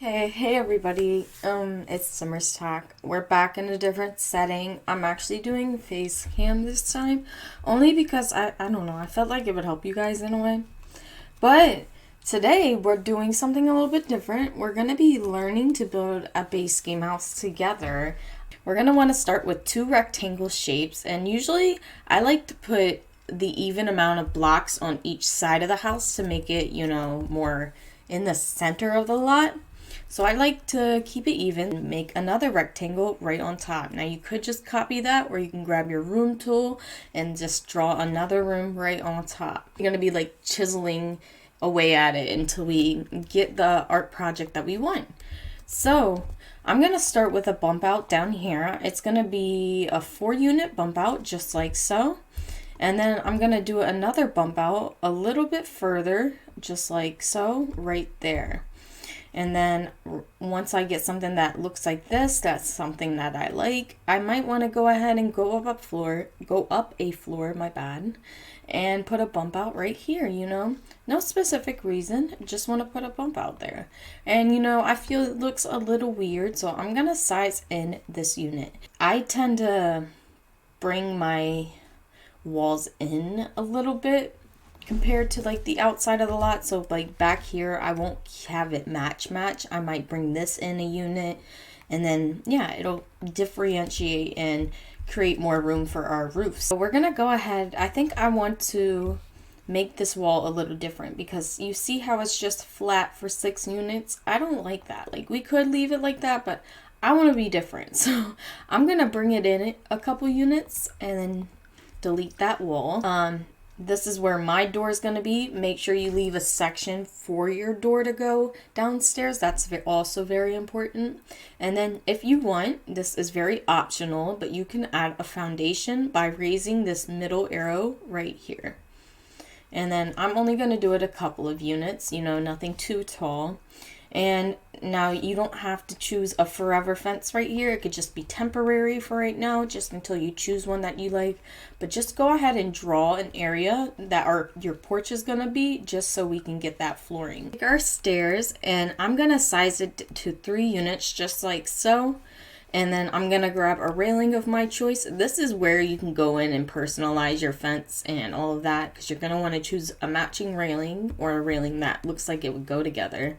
Hey everybody. It's Summer's Talk. We're back in a different setting. I'm actually doing face cam this time, only because I don't know, I felt like it would help you guys in a way. But today we're doing something a little bit different. We're gonna be learning to build a base game house together. We're gonna want to start with two rectangle shapes, and usually I like to put the even amount of blocks on each side of the house to make it, more in the center of the lot. So I like to keep it even, make another rectangle right on top. Now you could just copy that, or you can grab your room tool and just draw another room right on top. You're gonna be like chiseling away at it until we get the art project that we want. So I'm gonna start with a bump out down here. It's gonna be a 4-unit bump out, just like so. And then I'm gonna do another bump out a little bit further, just like so, right there. And then once I get something that looks like this, that's something that I like, I might want to go ahead and go up a floor, my bad, and put a bump out right here, No specific reason, just want to put a bump out there. And I feel it looks a little weird, so I'm going to size in this unit. I tend to bring my walls in a little bit compared to like the outside of the lot. So like back here, I won't have it match. I might bring this in a unit, and then yeah, it'll differentiate and create more room for our roof. So we're gonna go ahead. I think I want to make this wall a little different, because you see how it's just flat for 6 units. I don't like that. Like, we could leave it like that, but I want to be different. So I'm gonna bring it in a couple units and then delete that wall. This is where my door is going to be. Make sure you leave a section for your door to go downstairs. That's also very important. And then if you want, this is very optional, but you can add a foundation by raising this middle arrow right here. And then I'm only going to do it a couple of units, nothing too tall. And now you don't have to choose a forever fence right here. It could just be temporary for right now, just until you choose one that you like. But just go ahead and draw an area that your porch is going to be, just so we can get that flooring. Take our stairs, and I'm going to size it to 3 units, just like so. And then I'm going to grab a railing of my choice. This is where you can go in and personalize your fence and all of that, because you're going to want to choose a matching railing, or a railing that looks like it would go together,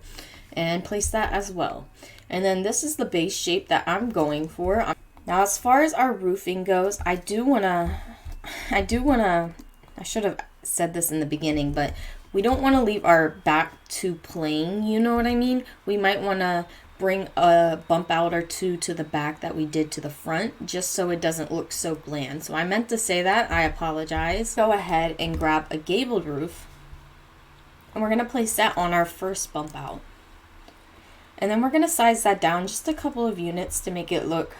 and place that as well. And then this is the base shape that I'm going for. Now as far as our roofing goes, I should have said this in the beginning, but we don't want to leave our back too plain, you know what I mean? We might want to bring a bump out or two to the back that we did to the front, just so it doesn't look so bland. So I meant to say that, I apologize. Go ahead and grab a gabled roof, and we're going to place that on our first bump out. And then we're going to size that down just a couple of units to make it look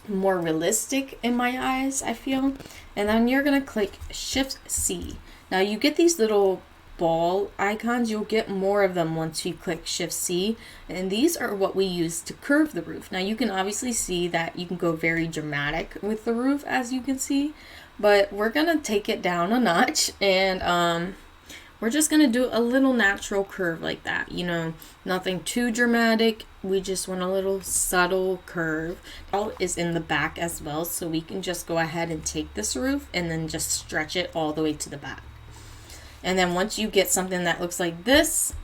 more realistic in my eyes, I feel. And then you're going to click Shift C. Now you get these little ball icons. You'll get more of them once you click Shift C. And these are what we use to curve the roof. Now you can obviously see that you can go very dramatic with the roof, as you can see. But we're going to take it down a notch, and we're just going to do a little natural curve like that, nothing too dramatic. We just want a little subtle curve. All is in the back as well, so we can just go ahead and take this roof and then just stretch it all the way to the back. And then once you get something that looks like this,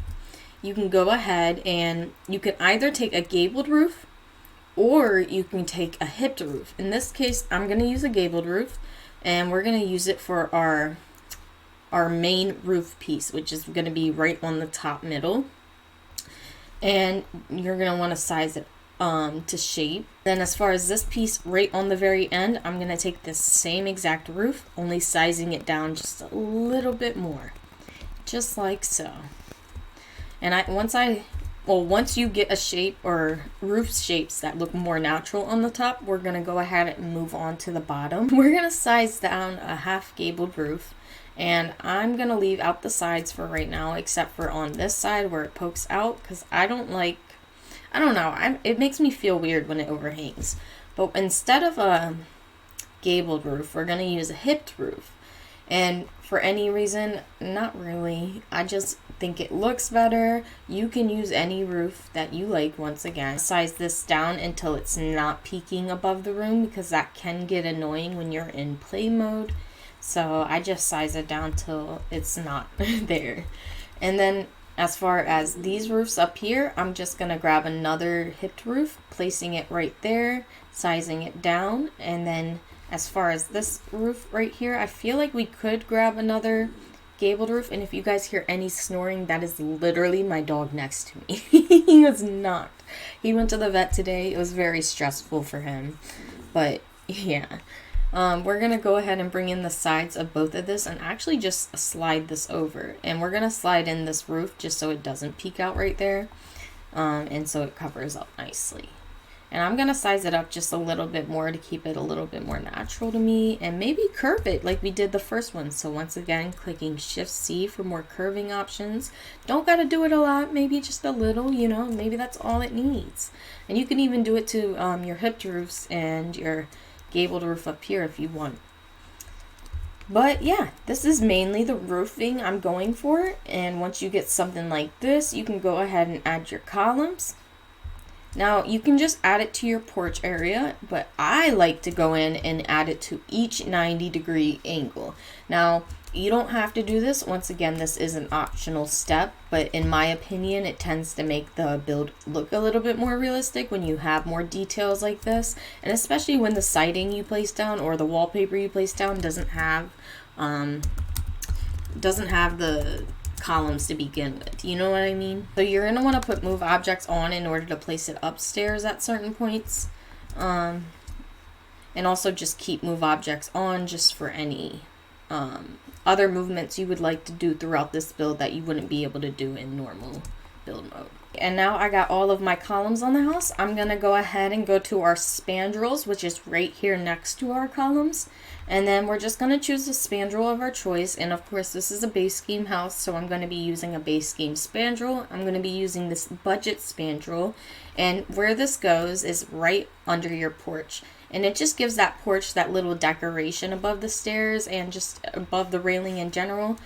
you can go ahead and you can either take a gabled roof, or you can take a hipped roof. In this case, I'm going to use a gabled roof, and we're going to use it for our main roof piece, which is going to be right on the top middle. And you're going to want to size it to shape. Then as far as this piece right on the very end, I'm going to take this same exact roof, only sizing it down just a little bit more, just like so. And once you get a shape or roof shapes that look more natural on the top, we're going to go ahead and move on to the bottom. We're going to size down a half gabled roof. And I'm going to leave out the sides for right now, except for on this side where it pokes out, because I don't know, it makes me feel weird when it overhangs. But instead of a gabled roof, we're going to use a hipped roof. And for any reason, not really. I just think it looks better. You can use any roof that you like. Once again, size this down until it's not peaking above the room, because that can get annoying when you're in play mode. So I just size it down till it's not there. And then as far as these roofs up here, I'm just gonna grab another hipped roof, placing it right there, sizing it down. And then as far as this roof right here, I feel like we could grab another gabled roof. And if you guys hear any snoring, that is literally my dog next to me. He was knocked. He went to the vet today. It was very stressful for him. But yeah. We're going to go ahead and bring in the sides of both of this and actually just slide this over. And we're going to slide in this roof just so it doesn't peek out right there. And so it covers up nicely. And I'm going to size it up just a little bit more to keep it a little bit more natural to me. And maybe curve it like we did the first one. So once again, clicking Shift-C for more curving options. Don't got to do it a lot. Maybe just a little, you know. Maybe that's all it needs. And you can even do it to your hipped roofs and your gabled roof up here if you want. But yeah, this is mainly the roofing I'm going for. And once you get something like this, you can go ahead and add your columns. Now you can just add it to your porch area, but I like to go in and add it to each 90-degree angle. Now you don't have to do this. Once again, this is an optional step, but in my opinion, it tends to make the build look a little bit more realistic when you have more details like this, and especially when the siding you place down or the wallpaper you place down doesn't have the columns to begin with. You know what I mean? So you're going to want to put move objects on in order to place it upstairs at certain points. And also just keep move objects on just for any other movements you would like to do throughout this build that you wouldn't be able to do in normal build mode. And now I got all of my columns on the house. I'm going to go ahead and go to our spandrels, which is right here next to our columns. And then we're just going to choose a spandrel of our choice. And of course, this is a base game house, so I'm going to be using a base game spandrel. I'm going to be using this budget spandrel. And where this goes is right under your porch. And it just gives that porch that little decoration above the stairs and just above the railing in general.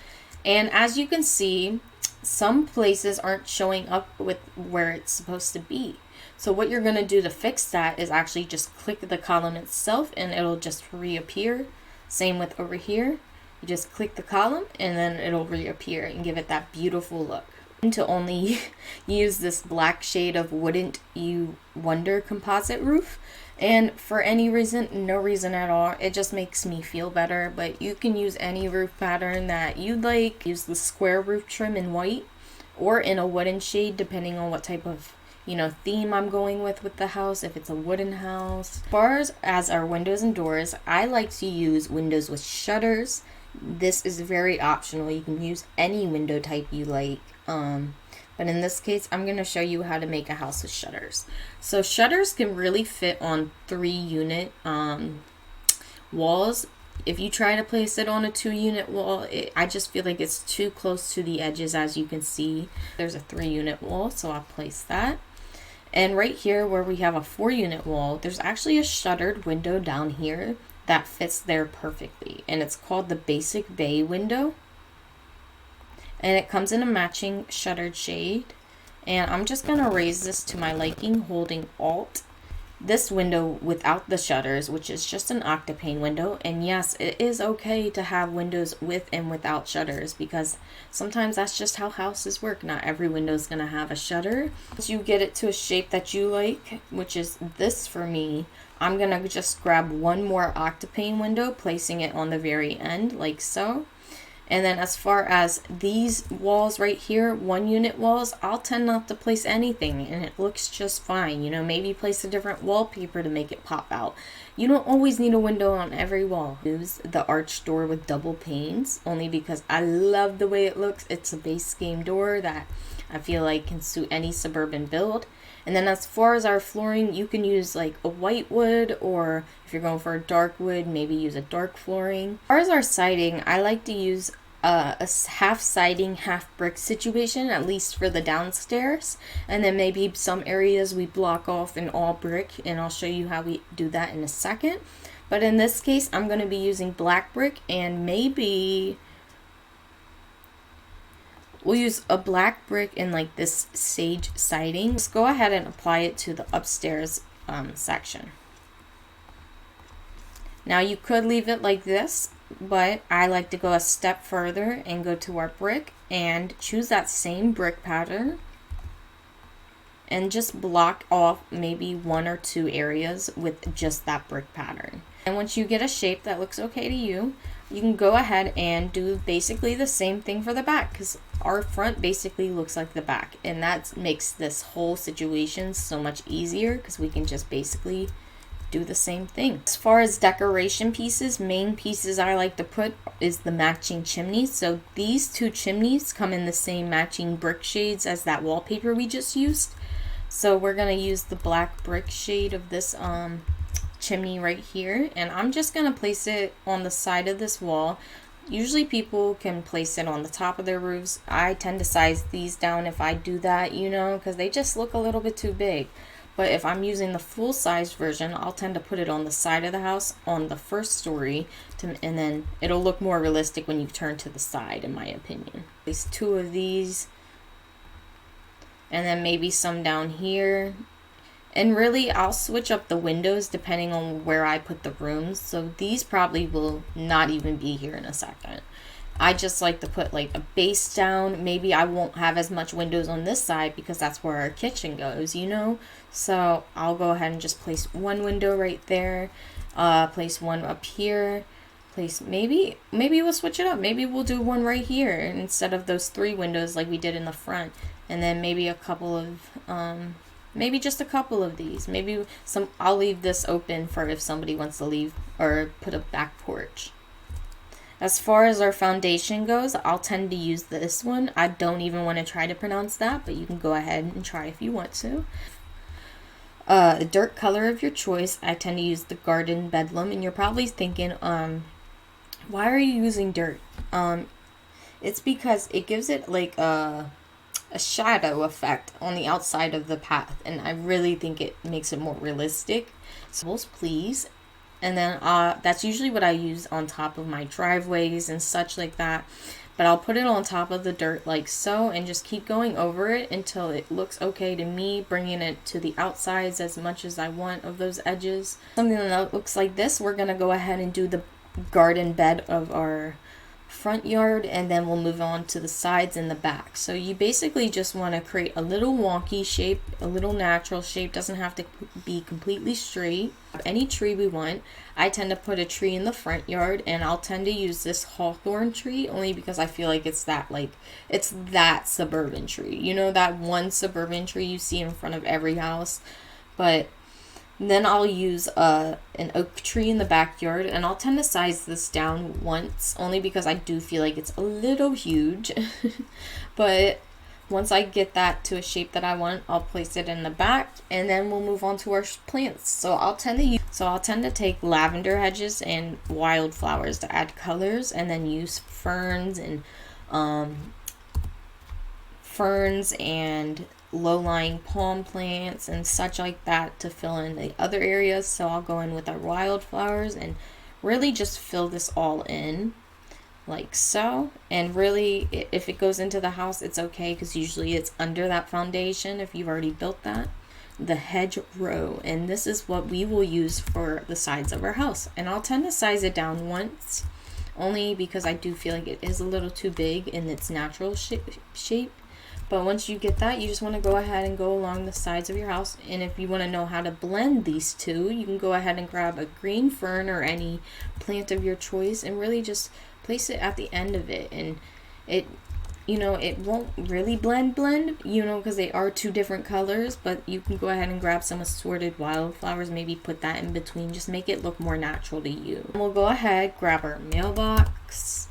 And as you can see, some places aren't showing up with where it's supposed to be. So what you're going to do to fix that is actually just click the column itself and it'll just reappear. Same with over here. You just click the column and then it'll reappear and give it that beautiful look. And to only use this black shade of Wouldn't You Wonder composite roof. And for any reason, no reason at all, it just makes me feel better. But you can use any roof pattern that you'd like. Use the square roof trim in white or in a wooden shade, depending on what type of, you know, theme I'm going with the house, if it's a wooden house. As far as our windows and doors, I like to use windows with shutters. This is very optional. You can use any window type you like. But in this case, I'm going to show you how to make a house with shutters. So shutters can really fit on 3-unit walls. If you try to place it on a 2-unit wall, I just feel like it's too close to the edges. As you can see, there's a 3-unit wall, so I'll place that. And right here where we have a 4-unit wall, there's actually a shuttered window down here that fits there perfectly. And it's called the Basic Bay window. And it comes in a matching shuttered shade. And I'm just going to raise this to my liking, holding Alt. This window without the shutters, which is just an octapane window. And yes, it is okay to have windows with and without shutters, because sometimes that's just how houses work. Not every window is going to have a shutter. Once you get it to a shape that you like, which is this for me, I'm going to just grab one more octapane window, placing it on the very end like so. And then as far as these walls right here, 1-unit walls, I'll tend not to place anything and it looks just fine. You know, maybe place a different wallpaper to make it pop out. You don't always need a window on every wall. Use the arched door with double panes, only because I love the way it looks. It's a base game door that I feel like can suit any suburban build. And then as far as our flooring, you can use like a white wood, or if you're going for a dark wood, maybe use a dark flooring. As far as our siding, I like to use a half siding, half brick situation, at least for the downstairs. And then maybe some areas we block off in all brick, and I'll show you how we do that in a second. But in this case, I'm going to be using black brick, and maybe we'll use a black brick in like this sage siding. Let's go ahead and apply it to the upstairs section. Now you could leave it like this, but I like to go a step further and go to our brick and choose that same brick pattern and just block off maybe 1 or 2 areas with just that brick pattern. And once you get a shape that looks okay to you, you can go ahead and do basically the same thing for the back, because our front basically looks like the back, and that makes this whole situation so much easier because we can just basically do the same thing. As far as decoration pieces, main pieces I like to put is the matching chimneys. So these 2 chimneys come in the same matching brick shades as that wallpaper we just used. So we're gonna use the black brick shade of this chimney right here, and I'm just gonna place it on the side of this wall. Usually people can place it on the top of their roofs. I tend to size these down if I do that, you know, because they just look a little bit too big. But if I'm using the full-size version, I'll tend to put it on the side of the house on the first story, and then it'll look more realistic when you turn to the side, in my opinion. Place 2 of these, and then maybe some down here. And really, I'll switch up the windows depending on where I put the rooms. So these probably will not even be here in a second. I just like to put like a base down. Maybe I won't have as much windows on this side because that's where our kitchen goes, you know? So I'll go ahead and just place 1 window right there. Place 1 up here. Place maybe we'll switch it up. Maybe we'll do 1 right here instead of those 3 windows like we did in the front. And then maybe a couple of, maybe just a couple of these. Maybe some, I'll leave this open for if somebody wants to leave or put a back porch. As far as our foundation goes, I'll tend to use this one. I don't even want to try to pronounce that, but you can go ahead and try if you want to. The dirt color of your choice, I tend to use the Garden Bedlam, and you're probably thinking, why are you using dirt? It's because it gives it like a shadow effect on the outside of the path, and I really think it makes it more realistic. So please. And then that's usually what I use on top of my driveways and such like that. But I'll put it on top of the dirt like so and just keep going over it until it looks okay to me, bringing it to the outsides as much as I want of those edges. Something that looks like this, we're going to go ahead and do the garden bed of our front yard, and then we'll move on to the sides and the back. So you basically just want to create a little wonky shape, a little natural shape. Doesn't have to be completely straight. Any tree we want. I tend to put a tree in the front yard, and I'll tend to use this hawthorn tree only because I feel like it's that suburban tree, you know, that one suburban tree you see in front of every house. But then I'll use an oak tree in the backyard, and I'll tend to size this down once, only because I do feel like it's a little huge. But once I get that to a shape that I want, I'll place it in the back, and then we'll move on to our plants. So I'll tend to take lavender hedges and wildflowers to add colors, and then use ferns and low-lying palm plants and such like that to fill in the other areas. So I'll go in with our wildflowers and really just fill this all in like so. And really, if it goes into the house, it's okay because usually it's under that foundation if you've already built that. The hedge row, and this is what we will use for the sides of our house. And I'll tend to size it down once, only because I do feel like it is a little too big in its natural shape. But once you get that, you just want to go ahead and go along the sides of your house. And if you want to know how to blend these two, you can go ahead and grab a green fern or any plant of your choice and really just place it at the end of it. And it won't really blend, because they are 2 different colors. But you can go ahead and grab some assorted wildflowers, maybe put that in between. Just make it look more natural to you. And we'll go ahead, grab our mailbox,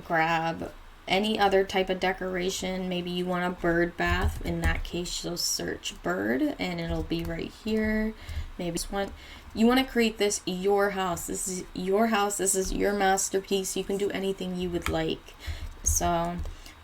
grab any other type of decoration. Maybe you want a bird bath. In that case, you'll search bird and it'll be right here. Maybe you want to create this your house. This is your house. This is your masterpiece. You can do anything you would like. So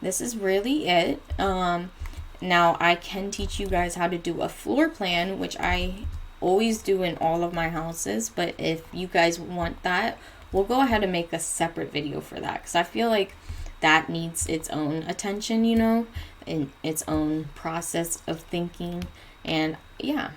this is really it. Now I can teach you guys how to do a floor plan, which I always do in all of my houses, but if you guys want that, we'll go ahead and make a separate video for that, because I feel like that needs its own attention, you know, and its own process of thinking. And yeah,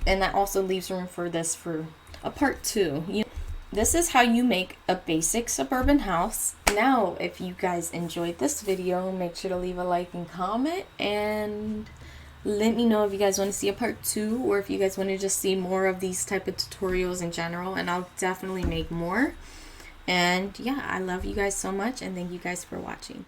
and that also leaves room for this for a part 2. This is how you make a basic suburban house. Now, if you guys enjoyed this video, make sure to leave a like and comment, and let me know if you guys want to see a part 2, or if you guys want to just see more of these type of tutorials in general, and I'll definitely make more. And yeah, I love you guys so much, and thank you guys for watching.